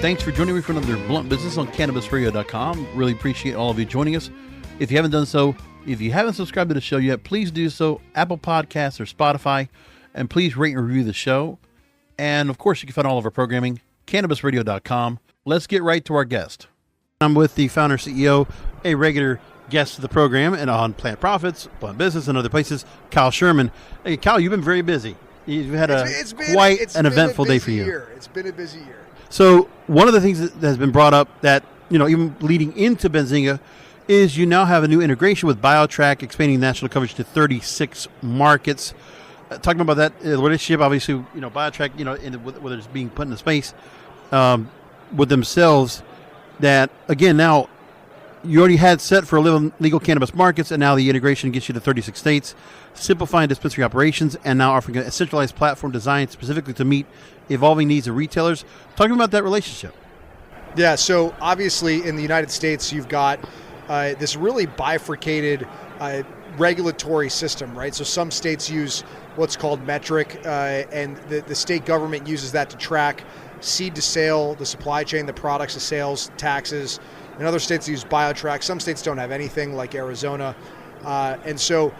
Thanks for joining me for another Blunt Business on CannabisRadio.com. Really appreciate all of you joining us. If you haven't done so, if you haven't subscribed to the show yet, please do so. Apple Podcasts or Spotify. And please rate and review the show. And, of course, you can find all of our programming, CannabisRadio.com. Let's get right to our guest. I'm with the founder, CEO, a regular guest of the program, and on Plant Profits, Blunt Business, and other places, Kyle Sherman. Hey, Kyle, you've been very busy. You've had quite an eventful day for you. It's been a busy year. So one of the things that has been brought up that, even leading into Benzinga, is you now have a new integration with BioTrack, expanding national coverage to 36 markets. Talking about that relationship, obviously, BioTrack, whether it's being put into space with themselves, that, again, now you already had set for legal cannabis markets, and now the integration gets you to 36 states, simplifying dispensary operations, and now offering a centralized platform designed specifically to meet evolving needs of retailers. Talking about that relationship. Yeah, so obviously in the United States, you've got this really bifurcated regulatory system, right? So some states use what's called metric, and the state government uses that to track seed to sale, the supply chain, the products, the sales, taxes. In other states use BioTrack. Some states don't have anything, like Arizona. And so,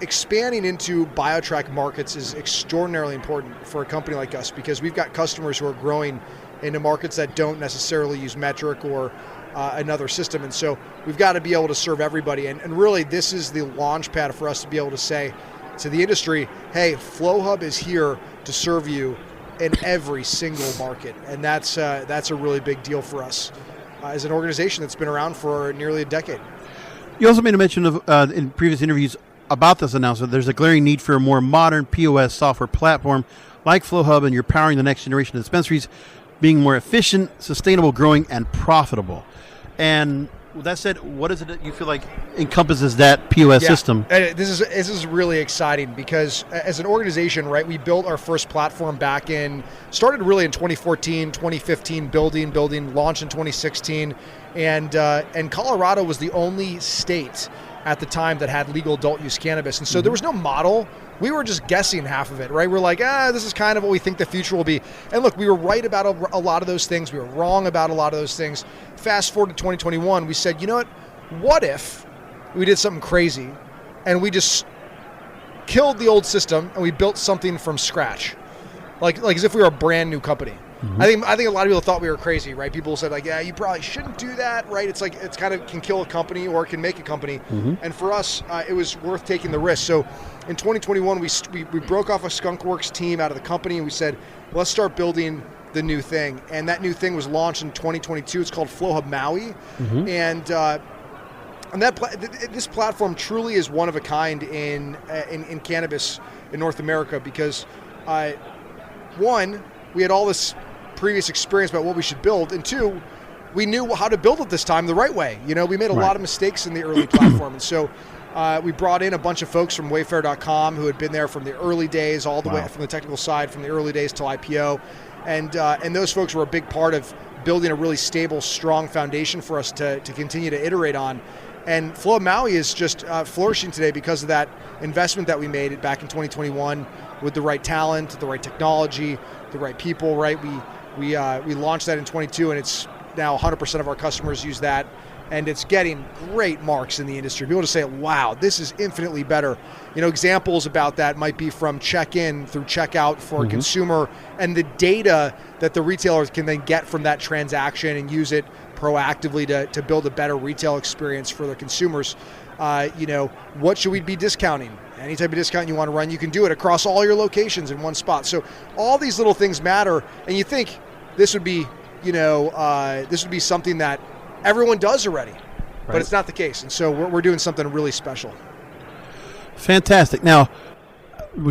expanding into BioTrack markets is extraordinarily important for a company like us, because we've got customers who are growing into markets that don't necessarily use metric or another system. And so we've got to be able to serve everybody. And really, this is the launch pad for us to be able to say to the industry, hey, Flowhub is here to serve you in every single market. And that's a really big deal for us as an organization that's been around for nearly a decade. You also made a mention of in previous interviews about this announcement. There's a glaring need for a more modern POS software platform like Flowhub, and you're powering the next generation of dispensaries, being more efficient, sustainable, growing, and profitable. And with that said, what is it that you feel like encompasses that POS system? This is really exciting, because as an organization, right, we built our first platform started really in 2014, 2015, building, launched in 2016, and Colorado was the only state at the time that had legal adult use cannabis. And so there was no model. We were just guessing half of it, right? We're like, this is kind of what we think the future will be. And look, we were right about a lot of those things. We were wrong about a lot of those things. Fast forward to 2021, we said, you know what if we did something crazy and we just killed the old system and we built something from scratch? Like as if we were a brand new company. I think a lot of people thought we were crazy, right? People said, like, yeah, you probably shouldn't do that, right? It's like, it's kind of can kill a company or it can make a company. And for us, it was worth taking the risk. So in 2021, we broke off a Skunkworks team out of the company, and we said, let's start building the new thing. And that new thing was launched in 2022. It's called Flowhub Maui. And this platform truly is one of a kind in cannabis in North America, because one, we had all this previous experience about what we should build, and two, we knew how to build it this time the right way. We made a lot of mistakes in the early platform, and so we brought in a bunch of folks from Wayfair.com who had been there from the early days, all the way from the technical side, from the early days till IPO, and those folks were a big part of building a really stable, strong foundation for us to continue to iterate on. And Flowhub Maui is just flourishing today because of that investment that we made back in 2021 with the right talent, the right technology, the right people, right? We launched that in 22, and it's now 100% of our customers use that, and it's getting great marks in the industry. People just say, wow, this is infinitely better. Examples about that might be from check-in through checkout for a consumer, and the data that the retailers can then get from that transaction and use it proactively to build a better retail experience for their consumers. What should we be discounting? Any type of discount you want to run, you can do it across all your locations in one spot. So all these little things matter, and you think this would be, something that everyone does already, but it's not the case. And so we're doing something really special. Fantastic. Now,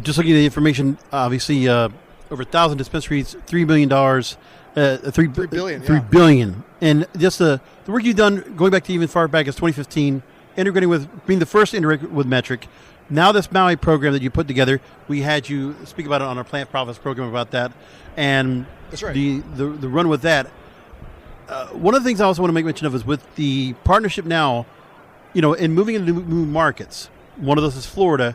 just looking at the information, obviously over 1,000 dispensaries, $3 billion, $3 billion. And just the work you've done, going back to even far back as 2015, integrating with, being the first to integrate with Metric. Now this Maui program that you put together, we had you speak about it on our Plant Profits program about that, and that's right. the run with that. One of the things I also want to make mention of is with the partnership now, in moving into new markets. One of those is Florida.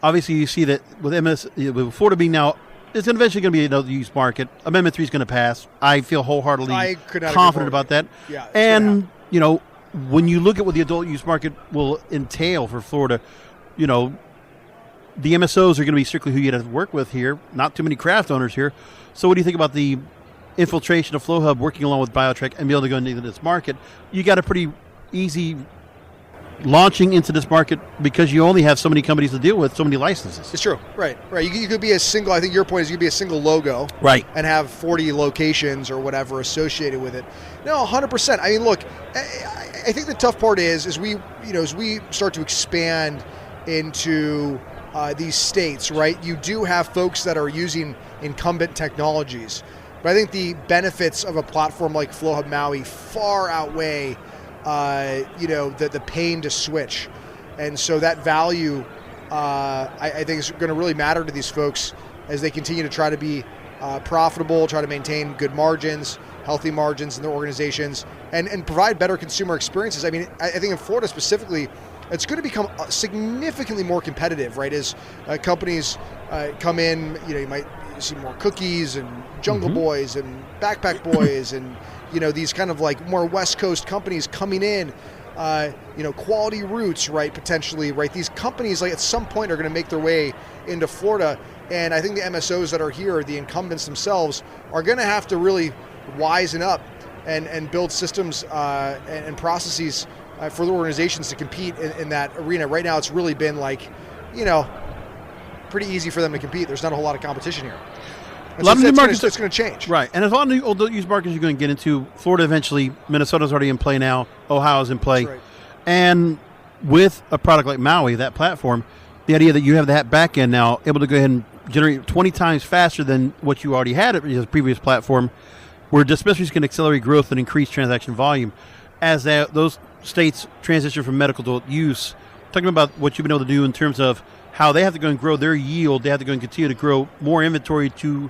Obviously, you see that with with Florida being now it's eventually going to be another use market. Amendment 3 is going to pass. I feel wholeheartedly confident about that. Yeah, and, when you look at what the adult use market will entail for Florida, the MSOs are going to be strictly who you have to work with here. Not too many craft owners here. So what do you think about the infiltration of Flowhub working along with BioTrack and be able to go into this market? You got a pretty easy launching into this market because you only have so many companies to deal with, so many licenses. It's true. Right. You could be a single, I think your point is you could be a single logo. Right. And have 40 locations or whatever associated with it. No, 100%. I mean, look, I think the tough part is we start to expand into these states, right? You do have folks that are using incumbent technologies. But I think the benefits of a platform like Flowhub Maui far outweigh the pain to switch. And so that value, I think is going to really matter to these folks as they continue to try to be profitable, try to maintain good margins, healthy margins in their organizations, and provide better consumer experiences. I mean, I think in Florida specifically, it's going to become significantly more competitive, right? As companies come in, you might see more cookies and Jungle Boys and Backpack Boys and these kind of like more West Coast companies coming in, Quality Roots, right? Potentially, right? These companies, like at some point, are going to make their way into Florida, and I think the MSOs that are here, the incumbents themselves, are going to have to really wisen up and build systems and processes for the organizations to compete in that arena. Right now, it's really been like, pretty easy for them to compete. There's not a whole lot of competition here. A lot of new markets. It's going to change. Right. And there's a lot of new adult use markets you're going to get into. Florida eventually. Minnesota's already in play now. Ohio's in play. That's right. And with a product like Maui, that platform, the idea that you have that back end now able to go ahead and generate 20 times faster than what you already had at your previous platform, where dispensaries can accelerate growth and increase transaction volume. As those states transition from medical to adult use, talking about what you've been able to do in terms of how they have to go and grow their yield, they have to go and continue to grow more inventory to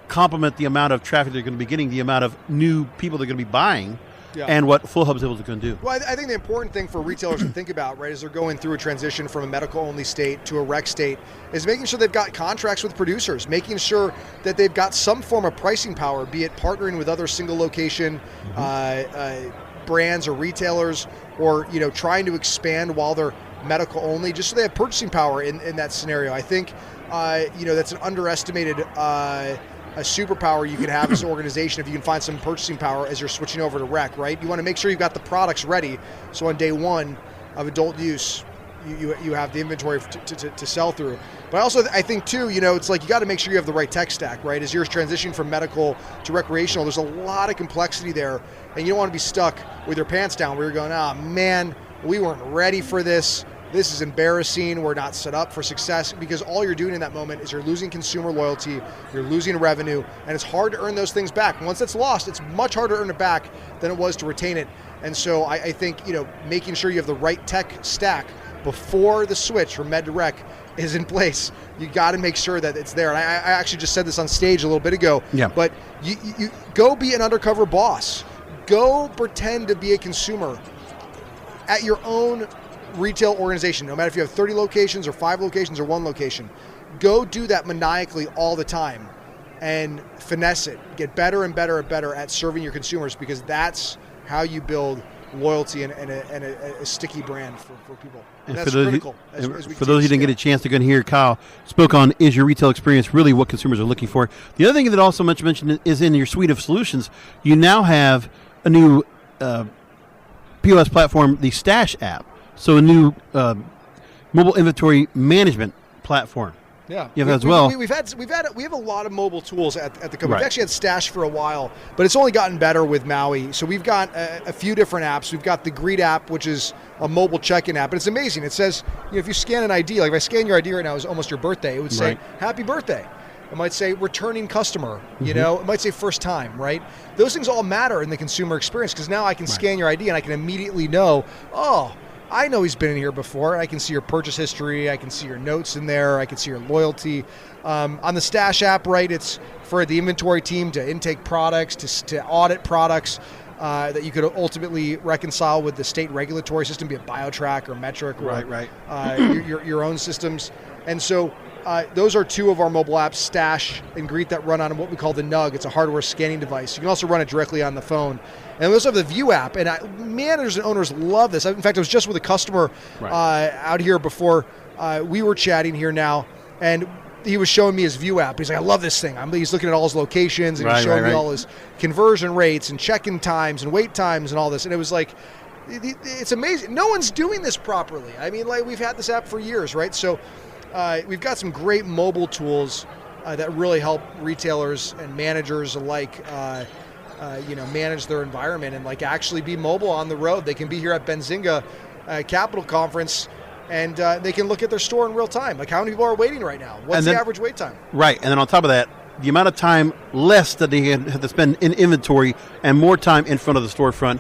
complement the amount of traffic they're going to be getting, the amount of new people they're going to be buying, and what Flowhub is able to go and do. Well, I think the important thing for retailers to think about, right, as they're going through a transition from a medical-only state to a rec state, is making sure they've got contracts with producers, making sure that they've got some form of pricing power, be it partnering with other single-location brands or retailers, or trying to expand while they're medical only, just so they have purchasing power in that scenario. I think that's an underestimated a superpower you can have as an organization if you can find some purchasing power as you're switching over to rec, right? You want to make sure you've got the products ready, so on day one of adult use, you have the inventory to sell through. But also, I think too, it's like you got to make sure you have the right tech stack, right? As you're transitioning from medical to recreational, there's a lot of complexity there, and you don't want to be stuck with your pants down where you're going, man, we weren't ready for this. This is embarrassing. We're not set up for success, because all you're doing in that moment is you're losing consumer loyalty, you're losing revenue, and it's hard to earn those things back. Once it's lost, it's much harder to earn it back than it was to retain it. And so I think, making sure you have the right tech stack before the switch from med to rec is in place. You got to make sure that it's there. And I actually just said this on stage a little bit ago, but you go be an undercover boss. Go pretend to be a consumer at your own retail organization, no matter if you have 30 locations or 5 locations or 1 location. Go do that maniacally all the time and finesse it. Get better and better and better at serving your consumers, because that's how you build loyalty and a sticky brand for people. And that's critical. For those who didn't get a chance to go and hear, Kyle spoke on, is your retail experience really what consumers are looking for? The other thing that also much mentioned is in your suite of solutions, you now have a new POS platform, the Stash app. So a new mobile inventory management platform. Yeah, you have as well. We have a lot of mobile tools at the company. Right. We've actually had Stash for a while, but it's only gotten better with Maui. So we've got a few different apps. We've got the Greet app, which is a mobile check-in app, and it's amazing. It says, if you scan an ID, like if I scan your ID right now, it's almost your birthday. It would say, "Happy birthday." It might say returning customer, it might say first time, right? Those things all matter in the consumer experience, because now I can scan your ID and I can immediately know, I know he's been in here before. I can see your purchase history. I can see your notes in there. I can see your loyalty. On the Stash app, right, it's for the inventory team to intake products, to audit products that you could ultimately reconcile with the state regulatory system, be it BioTrack or Metric or your own systems. And so those are two of our mobile apps, Stash and Greet, that run on what we call the Nug. It's a hardware scanning device. You can also run it directly on the phone. And we also have the View app, and managers and owners love this. In fact, I was just with a customer out here before we were chatting here now, and he was showing me his View app. He's like, I love this thing. He's looking at all his locations, and he's showing me all his conversion rates and check-in times and wait times and all this. And it was like, it's amazing. No one's doing this properly. I mean, like, we've had this app for years, right? So we've got some great mobile tools that really help retailers and managers alike, manage their environment and like actually be mobile on the road. They can be here at Benzinga Capital Conference, and they can look at their store in real time. Like, how many people are waiting right now? What's the average wait time? Right, and then on top of that, the amount of time less that they have to spend in inventory and more time in front of the storefront,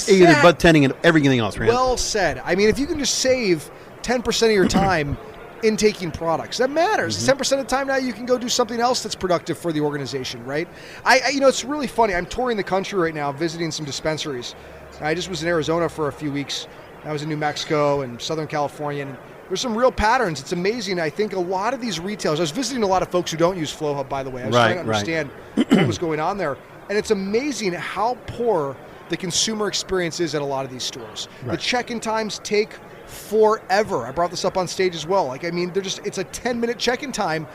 either bud tending and everything else. Right? Well said. I mean, if you can just save 10% of your time in taking products, that matters. 10% of the time now you can go do something else that's productive for the organization, right? It's really funny. I'm touring the country right now, visiting some dispensaries. I just was in Arizona for a few weeks. I was in New Mexico and Southern California, and there's some real patterns. It's amazing. I think a lot of these retailers, I was visiting a lot of folks who don't use Flowhub, by the way. I was trying to understand what was going on there. And it's amazing how poor the consumer experience is at a lot of these stores. Right. The check-in times take forever. I brought this up on stage as well. It's a 10-minute check-in time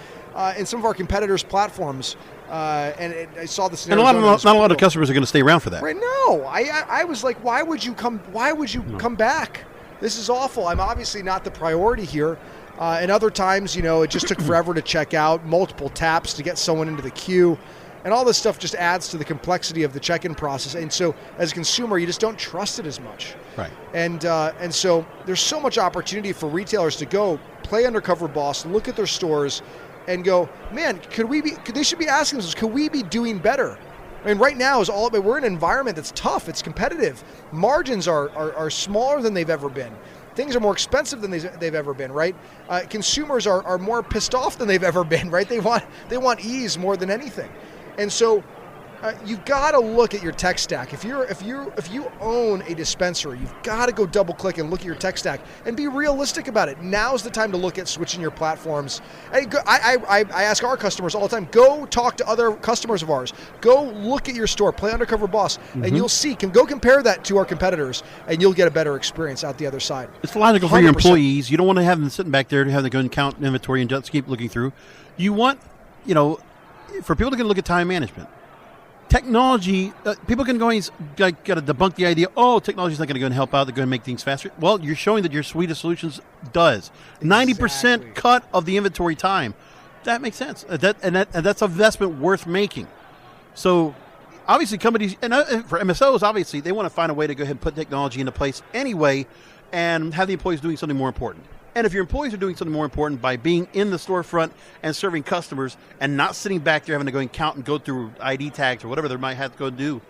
in some of our competitors' platforms. I saw this in Arizona. Not a lot of customers are going to stay around for that. Right? No, I was like, why would you come back? This is awful. I'm obviously not the priority here. And other times, it just took forever to check out, multiple taps to get someone into the queue. And all this stuff just adds to the complexity of the check-in process. And so as a consumer, you just don't trust it as much. Right. And so there's so much opportunity for retailers to go play undercover boss, look at their stores, and go, man, they should be asking themselves, could we be doing better? I mean, right now we're in an environment that's tough. It's competitive. Margins are smaller than they've ever been. Things are more expensive than they've ever been, right? Consumers are more pissed off than they've ever been, right? They want ease more than anything. And so you've got to look at your tech stack. If you own a dispensary, you've got to go double click and look at your tech stack and be realistic about it. Now's the time to look at switching your platforms. I ask our customers all the time, go talk to other customers of ours. Go look at your store, play undercover boss, and you'll see. Go compare that to our competitors, and you'll get a better experience out the other side. It's logical for your employees. You don't want to have them sitting back there to have them go and count inventory and just keep looking through. You want, for people to look at time management. Technology, people can go and got to debunk the idea, technology is not going to go and help out, they're going to make things faster. Well, you're showing that your suite of solutions does. Exactly. 90% cut of the inventory time. That makes sense. That's an investment worth making. So obviously companies, and for MSOs, obviously, they want to find a way to go ahead and put technology into place anyway and have the employees doing something more important. And if your employees are doing something more important by being in the storefront and serving customers and not sitting back there having to go and count and go through ID tags or whatever they might have to go do,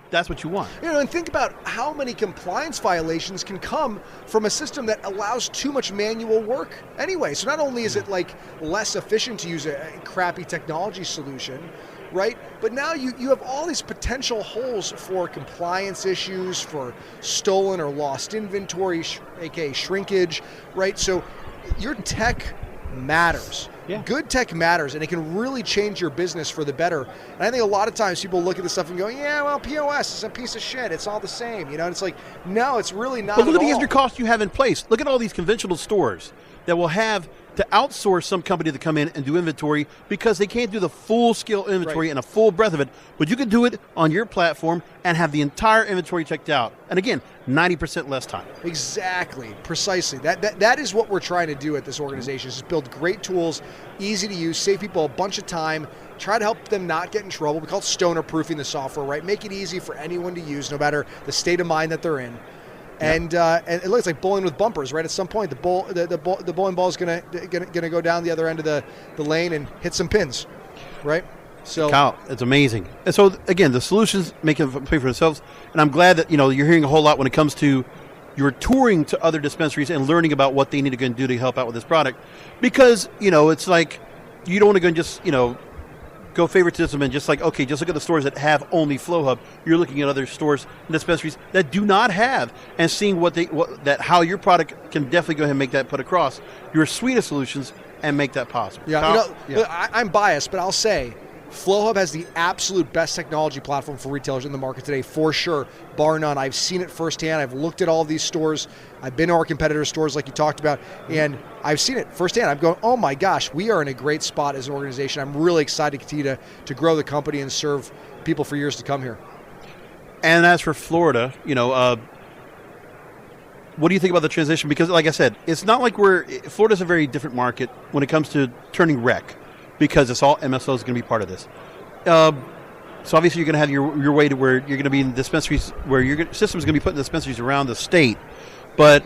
that's what you want. And think about how many compliance violations can come from a system that allows too much manual work anyway. So not only is it like less efficient to use a crappy technology solution, right? But now you have all these potential holes for compliance issues, for stolen or lost inventory, aka shrinkage, right? So your tech matters. Yeah. Good tech matters, and it can really change your business for the better. And I think a lot of times people look at this stuff and go, yeah, well, POS is a piece of shit. It's all the same. And it's like, no, it's really not. But look at the extra costs you have in place. Look at all these conventional stores that will have to outsource some company to come in and do inventory because they can't do the full-scale inventory and a full breadth of it. But you can do it on your platform and have the entire inventory checked out. And again, 90% less time. Exactly. Precisely. That is what we're trying to do at this organization, is build great tools, easy to use, save people a bunch of time, try to help them not get in trouble. We call it stoner-proofing the software, right? Make it easy for anyone to use, no matter the state of mind that they're in. And it looks like bowling with bumpers, right? At some point, the bowling ball is gonna go down the other end of the lane and hit some pins, right? So, Kyle, it's amazing. And so again, the solutions make it pay for themselves. And I'm glad that you're hearing a whole lot when it comes to your touring to other dispensaries and learning about what they need to go and do to help out with this product, because it's like you don't want to go and just go favoritism and just like, okay, just look at the stores that have only Flowhub. You're looking at other stores and dispensaries that do not have, and seeing how your product can definitely go ahead and make that put across. Your suite of solutions and make that possible. Yeah, I'm biased, but I'll say Flowhub has the absolute best technology platform for retailers in the market today, for sure, bar none. I've seen it firsthand. I've looked at all these stores. I've been to our competitor stores like you talked about, and I've seen it firsthand. I'm going, oh my gosh, we are in a great spot as an organization. I'm really excited to continue to grow the company and serve people for years to come here. And as for Florida, what do you think about the transition? Because like I said, it's not like Florida's a very different market when it comes to turning rec, because it's all MSOs going to be part of this. So obviously you're going to have your way to where you're going to be in dispensaries, where your system is going to be put in dispensaries around the state. But,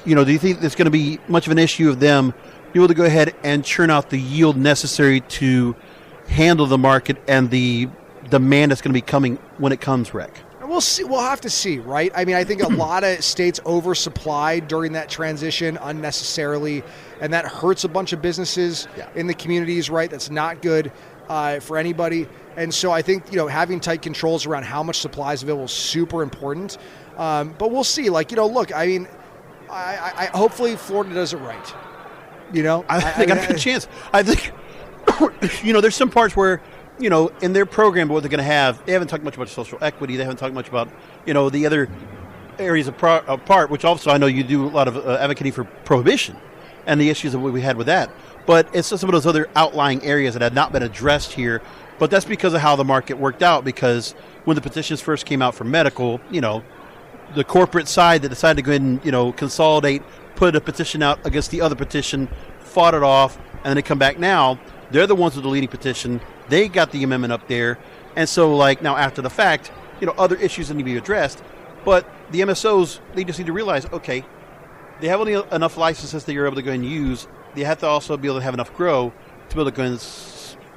do you think it's going to be much of an issue of them being able to go ahead and churn out the yield necessary to handle the market and the demand that's going to be coming when it comes rec? We'll see. We'll have to see, right? I mean, I think a lot of states oversupplied during that transition unnecessarily, and that hurts a bunch of businesses in the communities, right? That's not good for anybody. And so I think, having tight controls around how much supply is available is super important. But we'll see. Look, I mean, I hopefully Florida does it right. I think I got a good chance. I think, there's some parts where, in their program, what they're going to have, they haven't talked much about social equity. They haven't talked much about, the other areas of part, which also I know you do a lot of advocating for prohibition and the issues of what we had with that. But it's some of those other outlying areas that had not been addressed here. But that's because of how the market worked out, because when the petitions first came out for medical, the corporate side that decided to go ahead and, consolidate, put a petition out against the other petition, fought it off, and then they come back now. They're the ones with the leading petition. They got the amendment up there. And so, now after the fact, other issues that need to be addressed. But the MSOs, they just need to realize, okay, they have only enough licenses that you're able to go and use. They have to also be able to have enough grow to be able to go and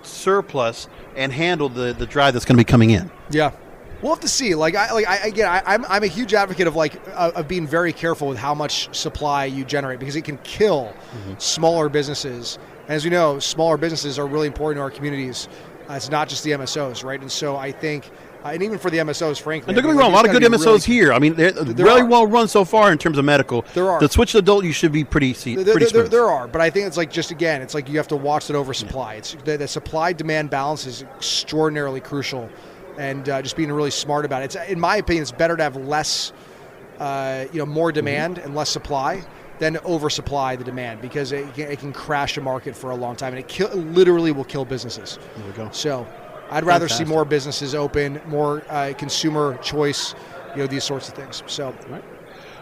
surplus and handle the drive that's going to be coming in. Yeah. We'll have to see. I'm a huge advocate of being very careful with how much supply you generate, because it can kill smaller businesses. And as we know, smaller businesses are really important to our communities. It's not just the MSOs, right? And so I think, and even for the MSOs, frankly. And don't get me wrong, a lot of good MSOs here. I mean, they're really well run so far in terms of medical. There are. The switch to adult, you should be pretty smooth. There are, but I think it's it's you have to watch that oversupply. It's the supply-demand balance is extraordinarily crucial, and just being really smart about it. In my opinion, it's better to have less, more demand and less supply than oversupply the demand, because it can crash a market for a long time, and it literally will kill businesses. There we go. So I'd rather see more businesses open, more consumer choice, these sorts of things. So,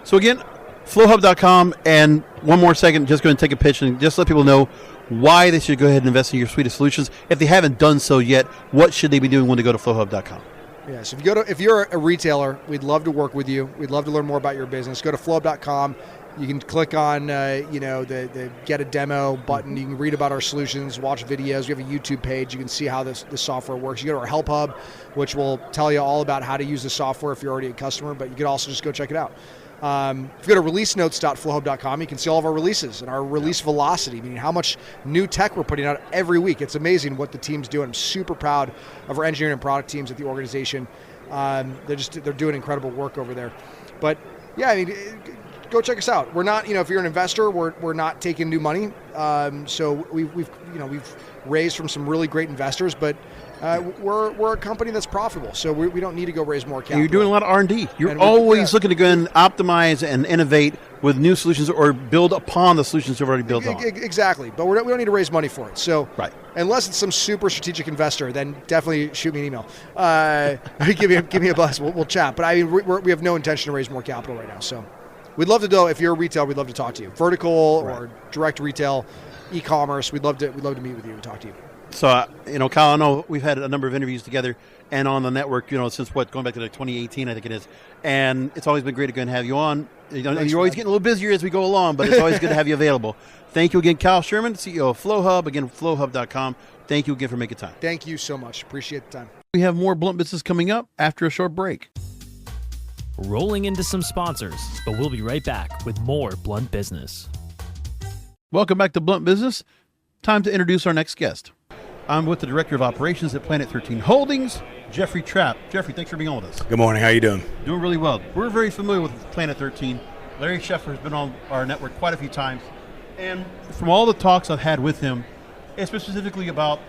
So again, flowhub.com, and one more second, just go ahead and take a pitch and just let people know why they should go ahead and invest in your suite of solutions. If they haven't done so yet, what should they be doing when they go to flowhub.com? Yeah, so if you're a retailer, we'd love to work with you. We'd love to learn more about your business. Go to flowhub.com. You can click on, the get a demo button. You can read about our solutions, watch videos. We have a YouTube page. You can see how the software works. You go to our Help Hub, which will tell you all about how to use the software if you're already a customer, but you could also just go check it out. If you go to releasenotes.flowhub.com, you can see all of our releases and our release velocity, meaning how much new tech we're putting out every week. It's amazing what the team's doing. I'm super proud of our engineering and product teams at the organization. They're doing incredible work over there. But yeah, I mean, go check us out. We're not, if you're an investor, we're not taking new money. So we've raised from some really great investors, but we're a company that's profitable, so we don't need to go raise more capital. You're doing a lot of R&D. You're always looking to go and optimize and innovate with new solutions or build upon the solutions you've already built on. Exactly, but we don't need to raise money for it. So unless it's some super strategic investor, then definitely shoot me an email. Give me a buzz. We'll chat. But I mean, we have no intention to raise more capital right now. So we'd love to know, if you're a retailer, we'd love to talk to you. Vertical or direct retail, e-commerce, we'd love to meet with you and talk to you. So, Kyle, I know we've had a number of interviews together and on the network, since going back to 2018, I think it is. And it's always been great to go and have you on. You're always getting a little busier as we go along, but it's always good to have you available. Thank you again, Kyle Sherman, CEO of Flowhub. Again, flowhub.com. Thank you again for making time. Thank you so much. Appreciate the time. We have more Blunt Business coming up after a short break. Rolling into some sponsors, but we'll be right back with more Blunt Business. Welcome back to Blunt Business. Time to introduce our next guest. I'm with the Director of Operations at Planet 13 Holdings, Jeffrey Trappe. Jeffrey, thanks for being on with us. Good morning. How you doing? Doing really well. We're very familiar with Planet 13. Larry Scheffer has been on our network quite a few times. And from all the talks I've had with him, it's been specifically about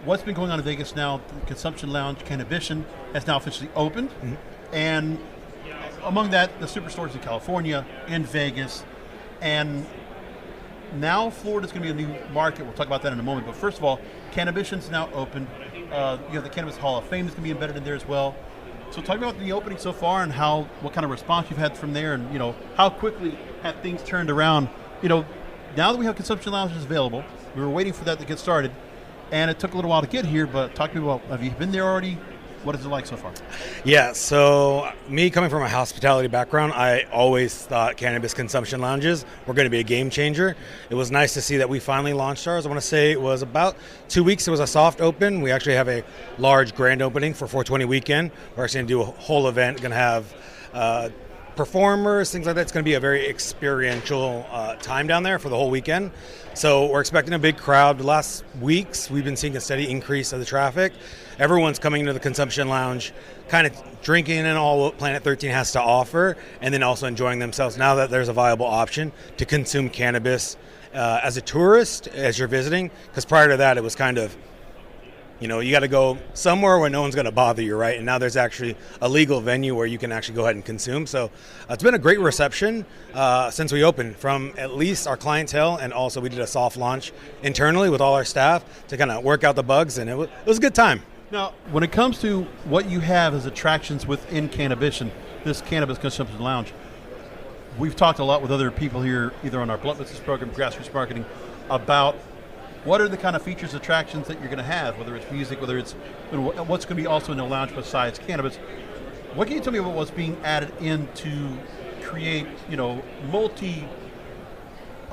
what's been going on in Vegas now. The Consumption Lounge, Cannabis, has now officially opened. Mm-hmm. And among that, the superstores in California, in Vegas, and now Florida's going to be a new market. We'll talk about that in a moment. But first of all, Cannabis is now open. You have the Cannabis Hall of Fame is going to be embedded in there as well. So talk about the opening so far and what kind of response you've had from there, and how quickly have things turned around. Now that we have consumption lounges available, we were waiting for that to get started, and it took a little while to get here. But talk to me about, have you been there already? What is it like so far? Yeah, so me coming from a hospitality background, I always thought cannabis consumption lounges were going to be a game changer. It was nice to see that we finally launched ours. I want to say it was about 2 weeks. It was a soft open. We actually have a large grand opening for 420 weekend. We're actually going to do a whole event, going to have performers, things like that. It's going to be a very experiential time down there for the whole weekend. So we're expecting a big crowd. The last weeks, we've been seeing a steady increase of the traffic. Everyone's coming into the consumption lounge, kind of drinking in all what Planet 13 has to offer, and then also enjoying themselves now that there's a viable option to consume cannabis as a tourist, as you're visiting. Because prior to that, it was kind of, you got to go somewhere where no one's going to bother you, right? And now there's actually a legal venue where you can actually go ahead and consume. So it's been a great reception since we opened from at least our clientele, and also we did a soft launch internally with all our staff to kind of work out the bugs, and it was a good time. Now, when it comes to what you have as attractions within Cannabis and this Cannabis Consumption Lounge, we've talked a lot with other people here, either on our Blunt Business program, Grassroots Marketing, about what are the kind of features, attractions that you're going to have, whether it's music, whether it's what's going to be also in the lounge besides cannabis. What can you tell me about what's being added in to create, a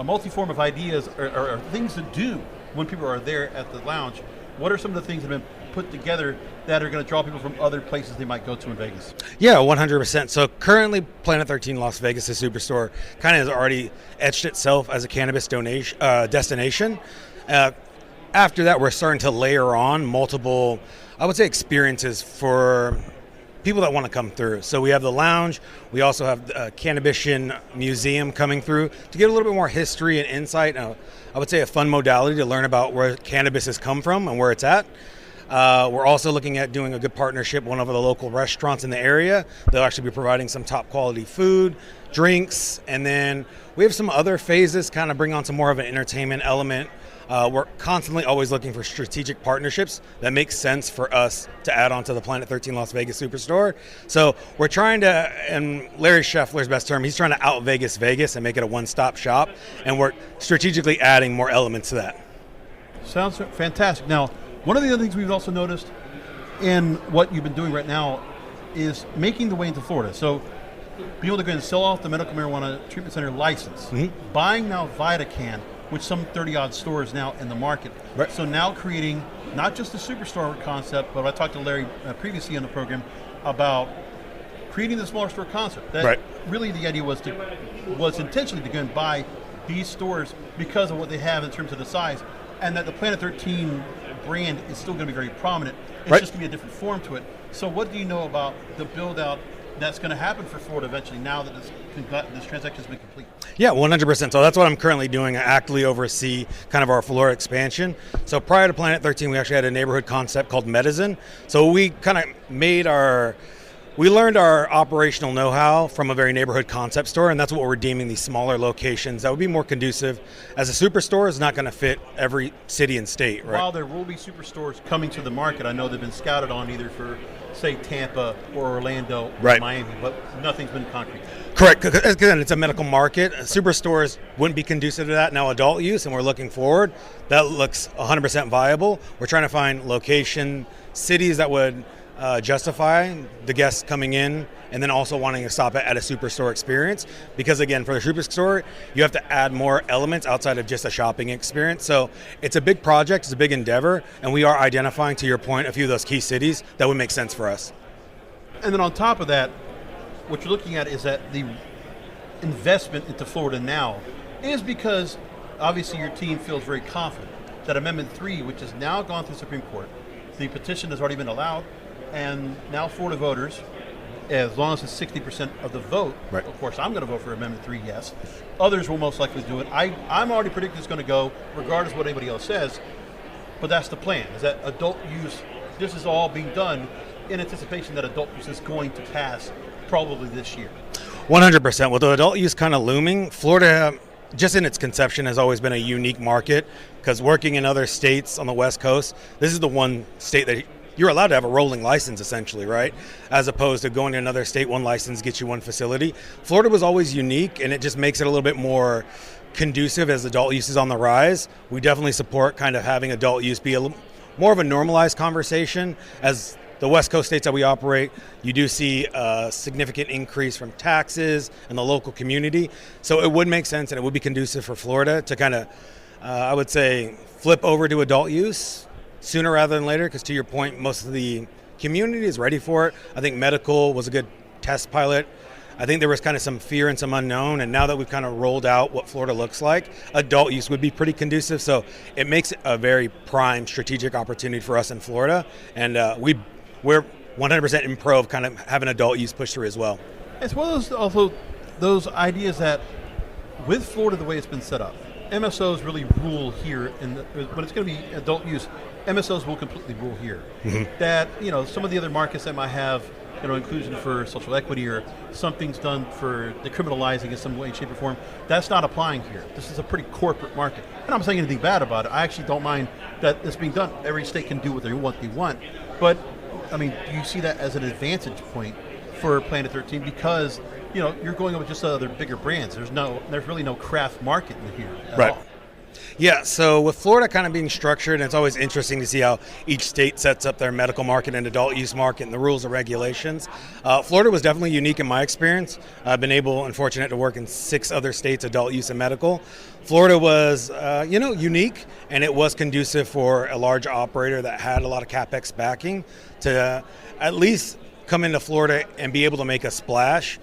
multi-form of ideas or things to do when people are there at the lounge? What are some of the things that have been put together that are going to draw people from other places they might go to in Vegas? Yeah, 100%. So currently, Planet 13 Las Vegas, the superstore, kind of has already etched itself as a cannabis destination. After that, we're starting to layer on multiple, I would say, experiences for people that want to come through. So we have the lounge. We also have the Cannabis Museum coming through to get a little bit more history and insight. I would say a fun modality to learn about where cannabis has come from and where it's at. We're also looking at doing a good partnership with one of the local restaurants in the area. They'll actually be providing some top quality food, drinks, and then we have some other phases, kind of bring on some more of an entertainment element. We're constantly always looking for strategic partnerships that make sense for us to add on to the Planet 13 Las Vegas Superstore. So we're trying to, and Larry Scheffler's best term, he's trying to out Vegas and make it a one-stop shop, and we're strategically adding more elements to that. Sounds fantastic. Now, one of the other things we've also noticed in what you've been doing right now is making the way into Florida. So being able to go and sell off the medical marijuana treatment center license, buying now VitaCann, with some 30-odd stores now in the market. Right. So now creating not just the superstore concept, but I talked to Larry previously on the program about creating the smaller store concept. That really the idea was intentionally to go and buy these stores because of what they have in terms of the size, and that the Planet 13 brand is still going to be very prominent. It's just going to be a different form to it. So what do you know about the build-out that's going to happen for Florida eventually now that this transaction has been complete? Yeah, 100%. So that's what I'm currently doing. I actively oversee kind of our Florida expansion. So prior to Planet 13, we actually had a neighborhood concept called Beniznga. So we kind of we learned our operational know-how from a very neighborhood concept store, and that's what we're deeming these smaller locations that would be more conducive. As a superstore is not going to fit every city and state, right? While there will be superstores coming to the market, I know they've been scouted on either for, say, Tampa or Orlando or Miami, but nothing's been concrete. Correct. Again, it's a medical market. Superstores wouldn't be conducive to that. Now adult use, and we're looking forward. That looks 100% viable. We're trying to find cities that would justify the guests coming in and then also wanting to stop at a superstore experience, because again, for the superstore you have to add more elements outside of just a shopping experience. So it's a big project, it's a big endeavor, and we are identifying, to your point, a few of those key cities that would make sense for us. And then on top of that, what you're looking at is that the investment into Florida now is because obviously your team feels very confident that Amendment 3, which has now gone through the Supreme Court, the petition has already been allowed, and now Florida voters as long as it's 60% of the vote. Right. Of course, I'm going to vote for Amendment 3, yes. Others will most likely do it. I'm already predicting it's going to go, regardless of what anybody else says. But that's the plan, is that adult use, this is all being done in anticipation that adult use is going to pass probably this year. 100%. With the adult use kind of looming, Florida, just in its conception, has always been a unique market, because working in other states on the West Coast, this is the one state that you're allowed to have a rolling license, essentially, right? As opposed to going to another state, one license gets you one facility. Florida was always unique, and it just makes it a little bit more conducive as adult use is on the rise. We definitely support kind of having adult use be a little more of a normalized conversation. As the West Coast states that we operate, you do see a significant increase from taxes and the local community. So it would make sense, and it would be conducive for Florida to kind of, I would say, flip over to adult use sooner rather than later, because to your point, most of the community is ready for it. I think medical was a good test pilot. I think there was kind of some fear and some unknown, and now that we've kind of rolled out what Florida looks like, adult use would be pretty conducive. So it makes it a very prime strategic opportunity for us in Florida, and we're 100% in pro of kind of having adult use push through as well. As well as also those ideas that with Florida, the way it's been set up, MSOs really rule here, when it's going to be adult use, MSOs will completely rule here. Mm-hmm. That, some of the other markets that might have, inclusion for social equity or something's done for decriminalizing in some way, shape, or form, that's not applying here. This is a pretty corporate market. And I'm not saying anything bad about it. I actually don't mind that it's being done. Every state can do what they want. But, do you see that as an advantage point for Planet 13? Because, you're going with just other bigger brands. There's really no craft market in here at all. Yeah, so with Florida kind of being structured, and it's always interesting to see how each state sets up their medical market and adult use market and the rules and regulations. Florida was definitely unique in my experience. I've been able and fortunate to work in 6 other states, adult use and medical. Florida was, unique, and it was conducive for a large operator that had a lot of CapEx backing to at least come into Florida and be able to make a splash.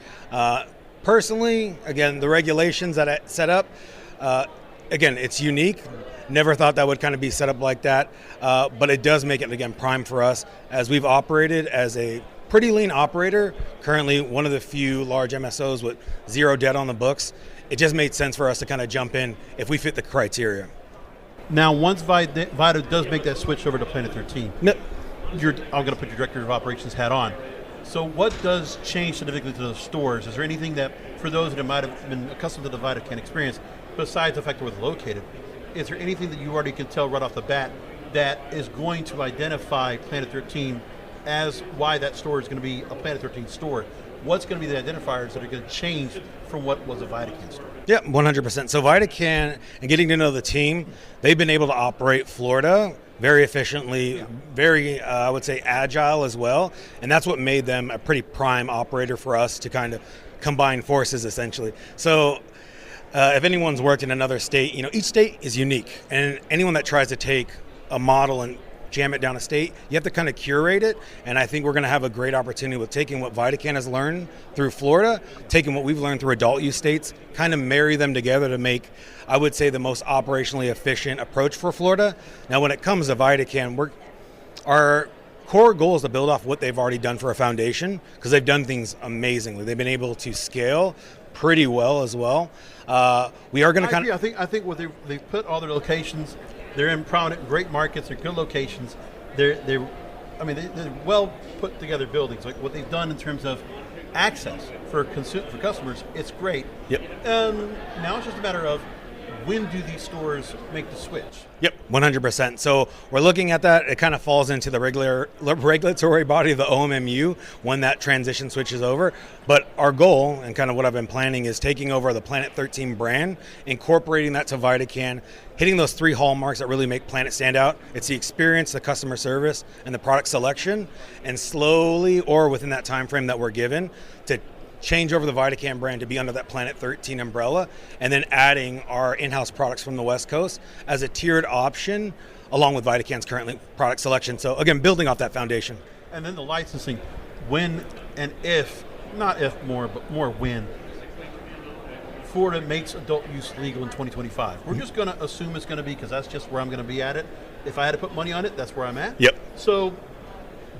Personally, again, the regulations that I set up, again, it's unique. Never thought that would kind of be set up like that, but it does make it, again, prime for us as we've operated as a pretty lean operator, currently one of the few large MSOs with 0 debt on the books. It just made sense for us to kind of jump in if we fit the criteria. Now, once Vida does make that switch over to Planet 13, I'm going to put your Director of Operations hat on. So what does change significantly to those stores? Is there anything that, for those that might have been accustomed to the Vida can experience, besides the fact that it's located, is there anything that you already can tell right off the bat that is going to identify Planet 13 as why that store is going to be a Planet 13 store? What's going to be the identifiers that are going to change from what was a VitaCan store? Yeah, 100%. So VitaCan, and getting to know the team, they've been able to operate Florida very efficiently, very, I would say, agile as well. And that's what made them a pretty prime operator for us to kind of combine forces, essentially. So if anyone's worked in another state, each state is unique. And anyone that tries to take a model and jam it down a state, you have to kind of curate it. And I think we're going to have a great opportunity with taking what VitaCan has learned through Florida, taking what we've learned through adult use states, kind of marry them together to make, I would say, the most operationally efficient approach for Florida. Now, when it comes to VitaCan, our core goal is to build off what they've already done for a foundation, because they've done things amazingly. They've been able to scale pretty well as well. We are going to kind of... I think what they've put all their locations, they're in prominent, great markets. They're good locations. They're well put together buildings. Like what they've done in terms of access for customers, it's great. Yep. Now it's just a matter of when do these stores make the switch? Yep, 100%. So we're looking at that. It kind of falls into the regulatory body of the OMMU when that transition switches over. But our goal, and kind of what I've been planning, is taking over the Planet 13 brand, incorporating that to VitaCan, hitting those 3 hallmarks that really make Planet stand out. It's the experience, the customer service, and the product selection. And slowly, or within that time frame that we're given, to change over the VitaCan brand to be under that Planet 13 umbrella, and then adding our in-house products from the West Coast as a tiered option along with VitaCan's currently product selection. So again, building off that foundation. And then the licensing, when and if, not if more, but more when, Florida makes adult use legal in 2025. We're just going to assume it's going to be, because that's just where I'm going to be at it. If I had to put money on it, that's where I'm at. Yep. So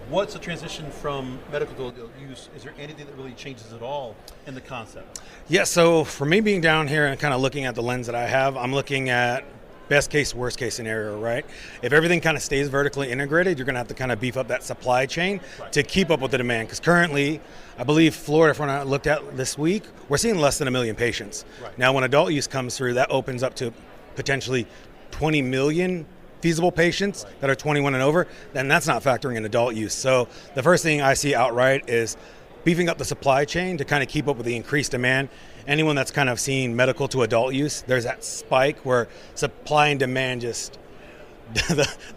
What's the transition from medical to adult use? Is there anything that really changes at all in the concept? Yeah, so for me being down here and kind of looking at the lens that I have, I'm looking at best case, worst case scenario, right? If everything kind of stays vertically integrated, you're going to have to kind of beef up that supply chain to keep up with the demand. Because currently, I believe Florida, from what I looked at this week, we're seeing less than 1 million patients. Right. Now, when adult use comes through, that opens up to potentially 20 million feasible patients that are 21 and over, then that's not factoring in adult use. So the first thing I see outright is beefing up the supply chain to kind of keep up with the increased demand. Anyone that's kind of seen medical to adult use, there's that spike where supply and demand just,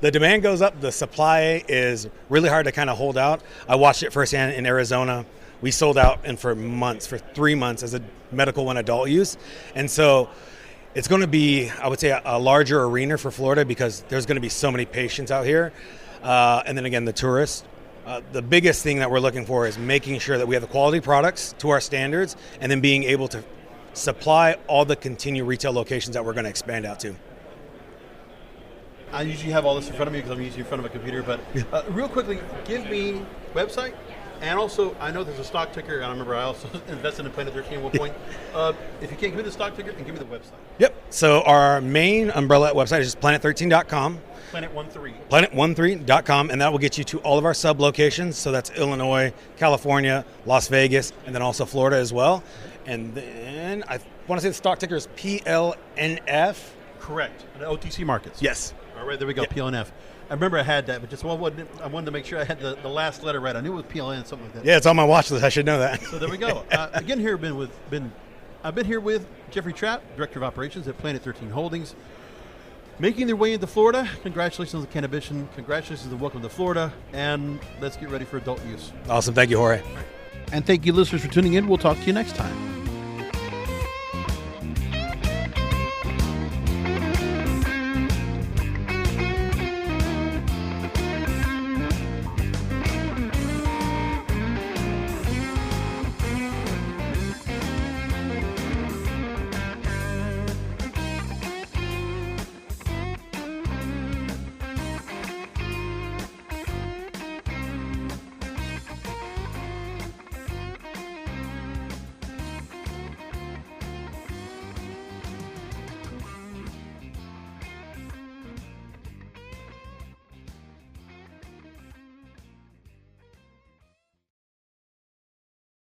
the demand goes up, the supply is really hard to kind of hold out. I watched it firsthand in Arizona. We sold out and for 3 months as a medical and adult use. And so it's going to be, I would say, a larger arena for Florida because there's going to be so many patients out here. And then again, the tourists. The biggest thing that we're looking for is making sure that we have the quality products to our standards and then being able to supply all the continued retail locations that we're going to expand out to. I usually have all this in front of me because I'm usually in front of a computer, but real quickly, give me website. And also, I know there's a stock ticker. I remember I also invested in Planet 13 at one point. If you can't give me the stock ticker, then give me the website. Yep. So our main umbrella website is planet13.com. Planet13. Planet13.com, and that will get you to all of our sub locations. So that's Illinois, California, Las Vegas, and then also Florida as well. And then I want to say the stock ticker is PLNF. Correct. The OTC markets. Yes. All right, there we go, Yep. PLNF. I remember I had that, but just I wanted to make sure I had the last letter right. I knew it was PLN, something like that. Yeah, it's on my watch list. I should know that. So there we go. Again, I've been here with Jeffrey Trappe, Director of Operations at Planet 13 Holdings, making their way into Florida. Congratulations on the Cannabis. Congratulations and welcome to Florida. And let's get ready for adult use. Awesome. Thank you, Jorge. And thank you, listeners, for tuning in. We'll talk to you next time.